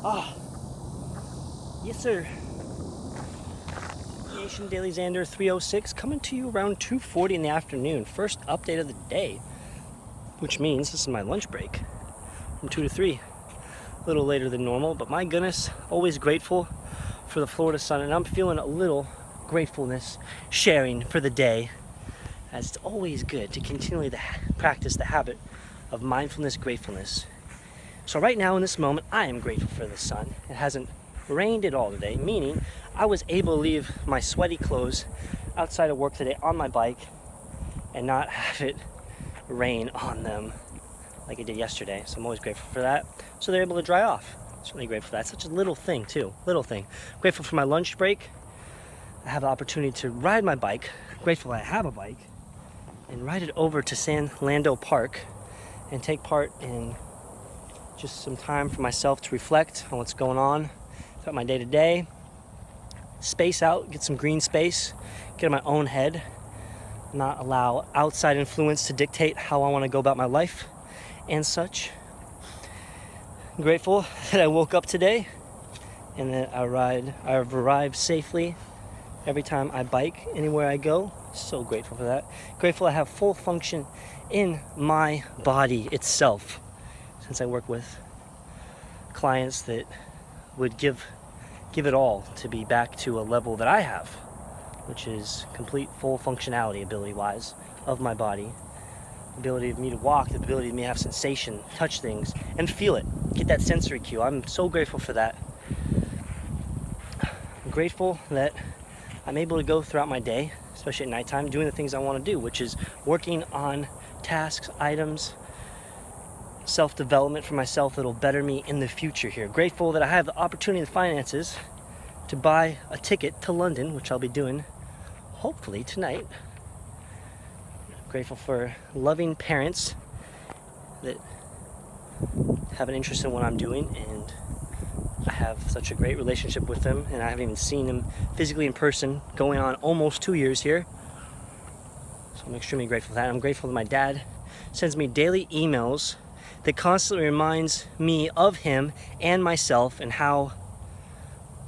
Ah, yes sir. Nation DailyXander 306 coming to you around 2:40 in the afternoon. First update of the day, which means this is my lunch break from 2 to 3. A little later than normal, but my goodness, always grateful for the Florida sun, and I'm feeling a little gratefulness sharing for the day, as it's always good to continually practice the habit of mindfulness, gratefulness. So right now in this moment, I am grateful for the sun. It hasn't rained at all today, meaning I was able to leave my sweaty clothes outside of work today on my bike and not have it rain on them like it did yesterday. So I'm always grateful for that. So they're able to dry off. It's really grateful for that. Such a little thing too, little thing. Grateful for my lunch break. I have the opportunity to ride my bike. Grateful I have a bike and ride it over to San Lando Park and take part in just some time for myself to reflect on what's going on throughout my day-to-day. Space out, get some green space, get in my own head, not allow outside influence to dictate how I want to go about my life and such. I'm grateful that I woke up today and that I've arrived safely every time I bike, anywhere I go. So grateful for that. Grateful I have full function in my body itself, since I work with clients that would give it all to be back to a level that I have, which is complete full functionality ability-wise of my body. Ability of me to walk, the ability of me to have sensation, touch things, and feel it. Get that sensory cue. I'm so grateful for that. I'm grateful that I'm able to go throughout my day, especially at nighttime, doing the things I want to do, which is working on tasks, items, self-development for myself that'll better me in the future here. Grateful that I have the opportunity and finances to buy a ticket to London, which I'll be doing hopefully tonight. Grateful for loving parents that have an interest in what I'm doing, and I have such a great relationship with them, and I haven't even seen them physically in person going on almost 2 years here. So I'm extremely grateful for that. I'm grateful that my dad sends me daily emails that constantly reminds me of him and myself and how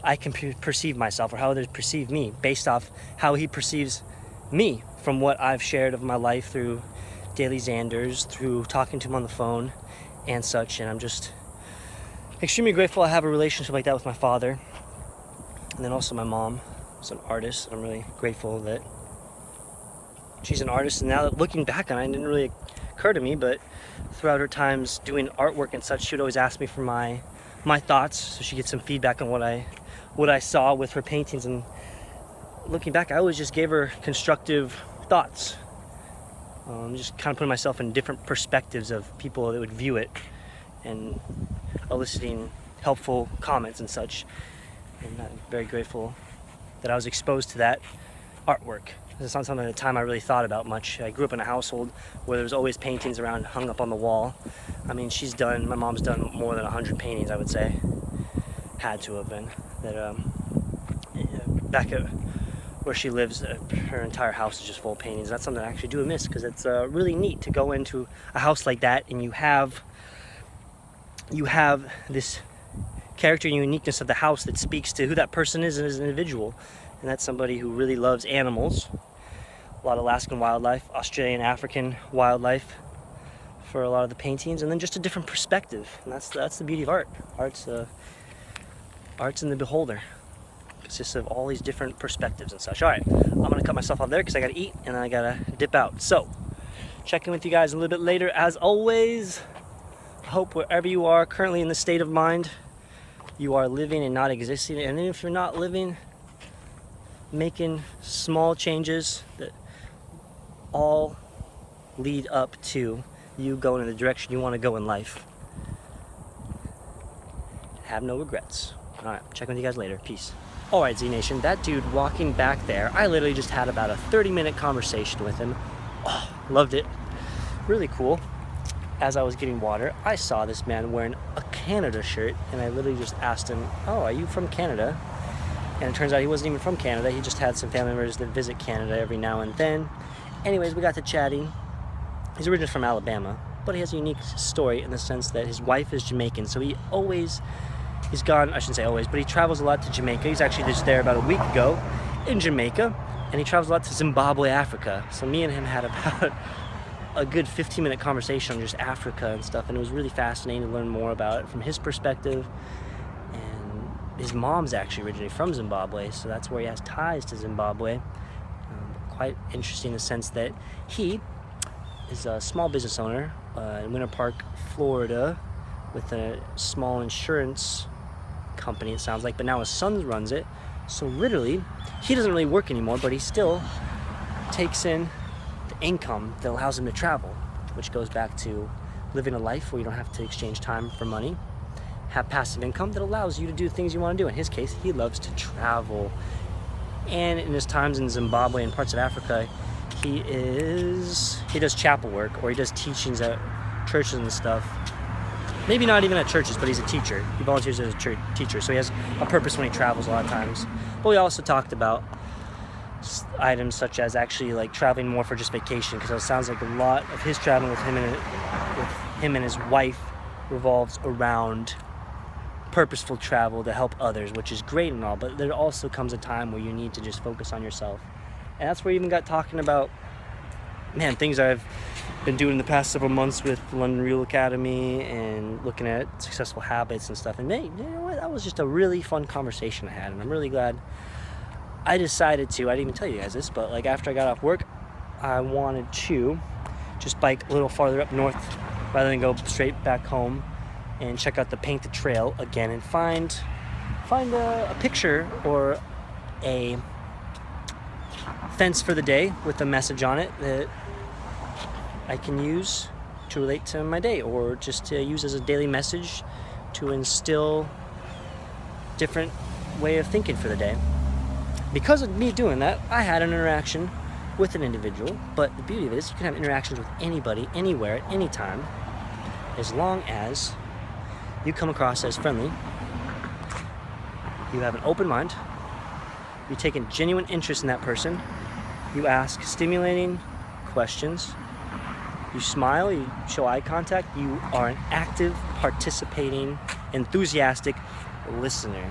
I can perceive myself, or how others perceive me, based off how he perceives me from what I've shared of my life through DailyXanders, through talking to him on the phone and such. And I'm just extremely grateful I have a relationship like that with my father. And then also my mom is an artist. I'm really grateful that she's an artist, and now that looking back on it, it didn't really occur to me, but throughout her times doing artwork and such, she would always ask me for my thoughts, so she gets some feedback on what I saw with her paintings. And looking back, I always just gave her constructive thoughts, just kind of putting myself in different perspectives of people that would view it, and eliciting helpful comments and such. And I'm very grateful that I was exposed to that artwork. It's not something at the time I really thought about much. I grew up in a household where there was always paintings around, hung up on the wall. I mean, my mom's done more than 100 paintings, I would say. Had to have been. That back at where she lives, her entire house is just full of paintings. That's something I actually do miss, because it's really neat to go into a house like that and you have this character and uniqueness of the house that speaks to who that person is as an individual. And that's somebody who really loves animals. A lot of Alaskan wildlife, Australian, African wildlife for a lot of the paintings, and then just a different perspective. And that's the beauty of art. Art's in the beholder. It consists of all these different perspectives and such. All right, I'm gonna cut myself off there because I gotta eat and then I gotta dip out. So, check in with you guys a little bit later. As always, I hope wherever you are currently in the state of mind, you are living and not existing. And then if you're not living, making small changes that all lead up to you going in the direction you want to go in life. Have no regrets. All right, check with you guys later. Peace. All right, Z Nation, that dude walking back there, I literally just had about a 30-minute conversation with him. Oh, loved it. Really cool. As I was getting water, I saw this man wearing a Canada shirt, and I literally just asked him, "Oh, are you from Canada?" And it turns out he wasn't even from Canada. He just had some family members that visit Canada every now and then. Anyways, we got to chatting. He's originally from Alabama, but he has a unique story in the sense that his wife is Jamaican, so he always He's gone, I shouldn't say always, but he travels a lot to Jamaica. He's actually just there about a week ago in Jamaica, and he travels a lot to Zimbabwe, Africa. So me and him had about a good 15-minute conversation on just Africa and stuff, and it was really fascinating to learn more about it from his perspective. And his mom's actually originally from Zimbabwe, so that's where he has ties to Zimbabwe. Quite interesting in the sense that he is a small business owner in Winter Park, Florida, with a small insurance company, it sounds like, but now his son runs it. So literally, he doesn't really work anymore, but he still takes in the income that allows him to travel, which goes back to living a life where you don't have to exchange time for money, have passive income that allows you to do things you want to do. In his case, he loves to travel. And in his times in Zimbabwe and parts of Africa, he does chapel work, or he does teachings at churches and stuff. Maybe not even at churches, but he's a teacher. He volunteers as a teacher, so he has a purpose when he travels a lot of times. But we also talked about items such as actually like traveling more for just vacation, because it sounds like a lot of his traveling with him and his wife revolves around purposeful travel to help others, which is great and all, but there also comes a time where you need to just focus on yourself. And that's where we even got talking about, man, things I've been doing in the past several months with the London Real Academy and looking at successful habits and stuff. And man, you know what? That was just a really fun conversation I had, and I'm really glad I decided to. I didn't even tell you guys this, but like after I got off work, I wanted to just bike a little farther up north rather than go straight back home and check out the Paint the Trail again and find a picture or a fence for the day with a message on it that I can use to relate to my day, or just to use as a daily message to instill different way of thinking for the day. Because of me doing that, I had an interaction with an individual, but the beauty of it is you can have interactions with anybody, anywhere, at any time, as long as you come across as friendly, you have an open mind, you take a genuine interest in that person, you ask stimulating questions, you smile, you show eye contact, you are an active, participating, enthusiastic listener.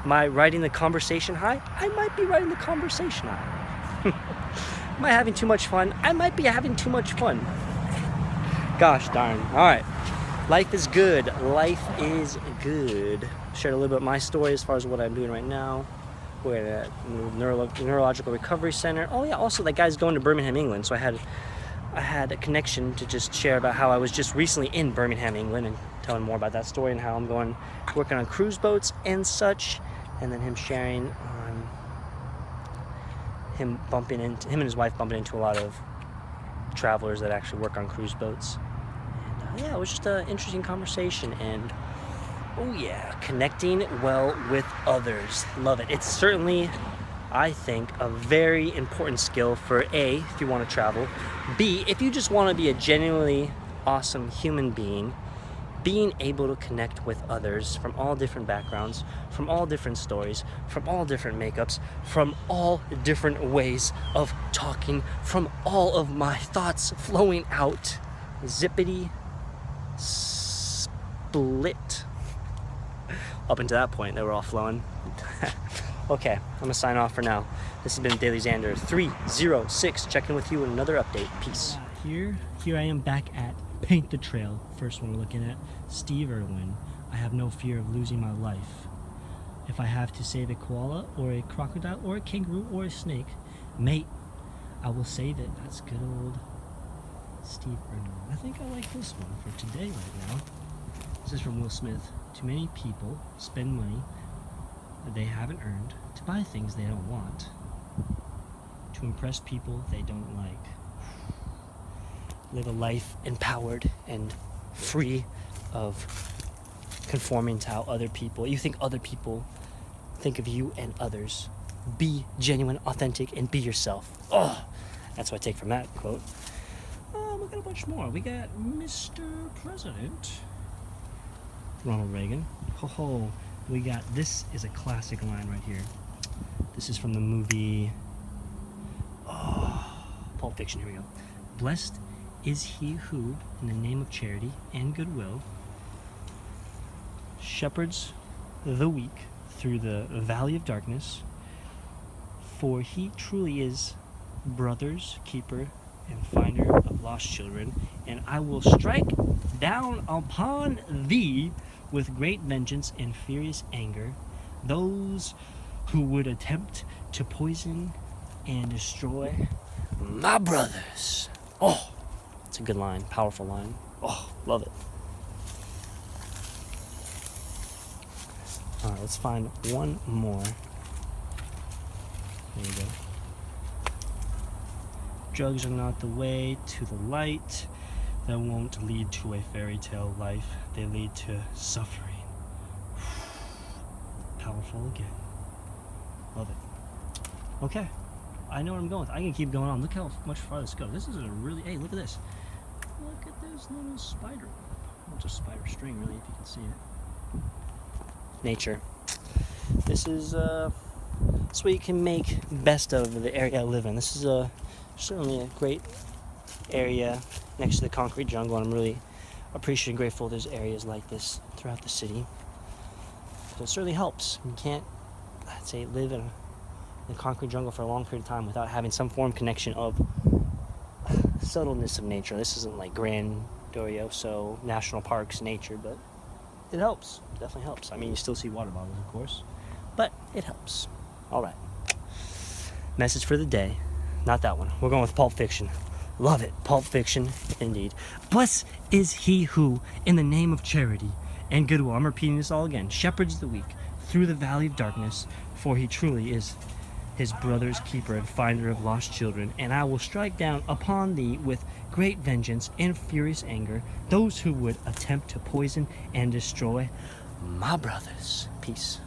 Am I riding the conversation high? I might be riding the conversation high. Am I having too much fun? I might be having too much fun. Gosh darn. All right. Life is good. Life is good. Shared a little bit of my story as far as what I'm doing right now. We're at a neurological recovery center. Oh yeah, also that guy's going to Birmingham, England. So I had a connection to just share about how I was just recently in Birmingham, England, and telling more about that story and how I'm going working on cruise boats and such. And then him sharing on him and his wife bumping into a lot of travelers that actually work on cruise boats. And yeah, it was just an interesting conversation, and oh yeah, connecting well with others. Love it. It's certainly, I think, a very important skill for A, if you want to travel, B, if you just want to be a genuinely awesome human being. Being able to connect with others from all different backgrounds, from all different stories, from all different makeups, from all different ways of talking, from all of my thoughts flowing out. Zippity split. Up until that point, they were all flowing. Okay, I'm gonna sign off for now. This has been DailyXander 306, checking with you with another update. Peace. Here I am back at Paint the Trail. First one we're looking at, Steve Irwin. I have no fear of losing my life. If I have to save a koala or a crocodile or a kangaroo or a snake, mate, I will save it. That's good old Steve Irwin. I think I like this one for today right now. This is from Will Smith. Too many people spend money that they haven't earned to buy things they don't want, to impress people they don't like. Live a life empowered and free of conforming to how other people, you think other people think of you and others. Be genuine, authentic, and be yourself. Oh, that's what I take from that quote. We got a bunch more. We got Mr. President Ronald Reagan. Ho, we got, this is a classic line right here. This is from the movie Pulp Fiction. Here we go. Blessed is he who, in the name of charity and goodwill, shepherds the weak through the valley of darkness, for he truly is brother's keeper and finder of lost children, and I will strike down upon thee with great vengeance and furious anger those who would attempt to poison and destroy my brothers. Oh, it's a good line, powerful line. Oh, love it. All right, let's find one more. There you go. Drugs are not the way to the light. That won't lead to a fairy tale life. They lead to suffering. Powerful again. Love it. Okay. I know where I'm going with. I can keep going on. Look how much farther this goes. This is a really, hey, look at this. Look at this little spider. Well, it's a spider string, really, if you can see it. Nature. This is what you can make best of the area I live in. This is certainly a great area next to the concrete jungle, and I'm really appreciative and grateful there's areas like this throughout the city. So it certainly helps. You can't, I'd say, live in the concrete jungle for a long period of time without having some form of connection of subtleness of nature. This isn't like grandioso national parks nature, but it helps. It definitely helps. I mean, you still see water bottles, of course, but it helps. All right. Message for the day. Not that one. We're going with Pulp Fiction. Love it. Pulp Fiction, indeed. Blessed is he who, in the name of charity and goodwill, I'm repeating this all again, shepherds the weak through the valley of darkness, for he truly is his brother's keeper and finder of lost children, and I will strike down upon thee with great vengeance and furious anger those who would attempt to poison and destroy my brothers. Peace.